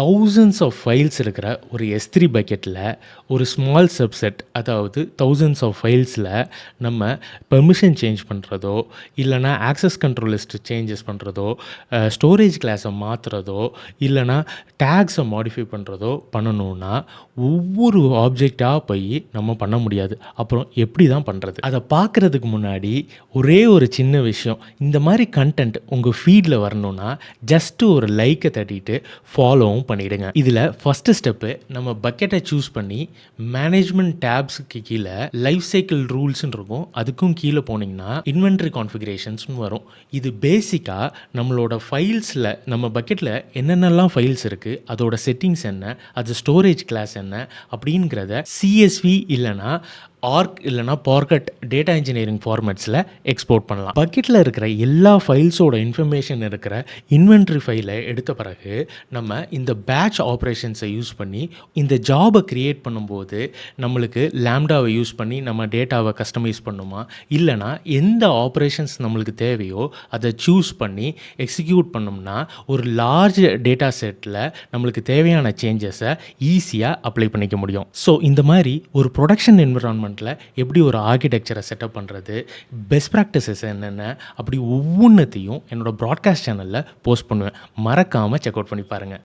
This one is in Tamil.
தௌசண்ட்ஸ் ஆஃப் ஃபைல்ஸ் இருக்கிற ஒரு S3 பக்கெட்டில் ஒரு ஸ்மால் சப்செட், அதாவது தௌசண்ட்ஸ் ஆஃப் ஃபைல்ஸில் நம்ம பெர்மிஷன் சேஞ்ச் பண்ணுறதோ, இல்லைனா ஆக்சஸ் கண்ட்ரோல் லிஸ்ட் சேஞ்சஸ் பண்ணுறதோ, ஸ்டோரேஜ் கிளாஸை மாற்றுறதோ, இல்லைனா டேக்ஸை மாடிஃபை பண்ணுறதோ பண்ணணுன்னா ஒவ்வொரு ஆப்ஜெக்டாக போய் நம்ம பண்ண முடியாது. அப்புறம் எப்படி தான் பண்ணுறது? அதை பார்க்குறதுக்கு முன்னாடி ஒரே ஒரு சின்ன விஷயம், இந்த மாதிரி கண்டென்ட் உங்கள் ஃபீடில் வரணுன்னா ஜஸ்ட்டு ஒரு லைக்கை தட்டிட்டு ஃபாலோவும் பண்ணிவிடுங்க. இதில் ஃபஸ்ட்டு ஸ்டெப்பு, நம்ம பக்கெட்டை சூஸ் பண்ணி மேனேஜ்மெண்ட் டேப்ஸுக்கு கீழே லைஃப் சைக்கிள் ரூல்ஸ்ன்னு இருக்கும், அதுக்கும் கீழே போனீங்கன்னா இன்வென்ட்ரி கான்ஃபிகரேஷன்ஸ்னு வரும். இது பேசிக்காக நம்மளோட ஃபைல்ஸில், நம்ம பக்கெட்டில் என்னென்னலாம் ஃபைல்ஸ் இருக்குது, அதோட செட்டிங்ஸ் என்ன, அது ஸ்டோரேஜ் கிளாஸ் என்ன அப்படிங்கிறத CSV இல்லைனா ஆர்க் இல்லைனா பார்கட் டேட்டா இன்ஜினியரிங் ஃபார்மேட்ஸில் எக்ஸ்போர்ட் பண்ணலாம். பக்கெட்டில் இருக்கிற எல்லா ஃபைல்ஸோட இன்ஃபர்மேஷன் இருக்கிற இன்வென்ட்ரி ஃபைலை எடுத்த பிறகு நம்ம இந்த பேட்ச் ஆப்ரேஷன்ஸை யூஸ் பண்ணி இந்த ஜாபை க்ரியேட் பண்ணும்போது நம்மளுக்கு லேம்டாவை யூஸ் பண்ணி நம்ம டேட்டாவை கஸ்டமைஸ் பண்ணுமா, இல்லைனா எந்த ஆப்ரேஷன்ஸ் நம்மளுக்கு தேவையோ அதை சூஸ் பண்ணி எக்ஸிக்யூட் பண்ணோம்னா ஒரு லார்ஜ் டேட்டா செட்டில் நம்மளுக்கு தேவையான சேஞ்சஸை ஈஸியாக அப்ளை பண்ணிக்க முடியும். ஸோ இந்த மாதிரி ஒரு ப்ரொடக்ஷன் என்விரான்மெண்ட் எப்படி ஒரு ஆர்கிடெக்சரை செட்டப் பண்ணுறது, பெஸ்ட் ப்ராக்டிசஸ் என்னென்ன, அப்படி ஒவ்வொன்றத்தையும் என்னோட ப்ராட்காஸ்ட் சேனலில் போஸ்ட் பண்ணுவேன். மறக்காமல் செக் அவுட் பண்ணி பாருங்கள்.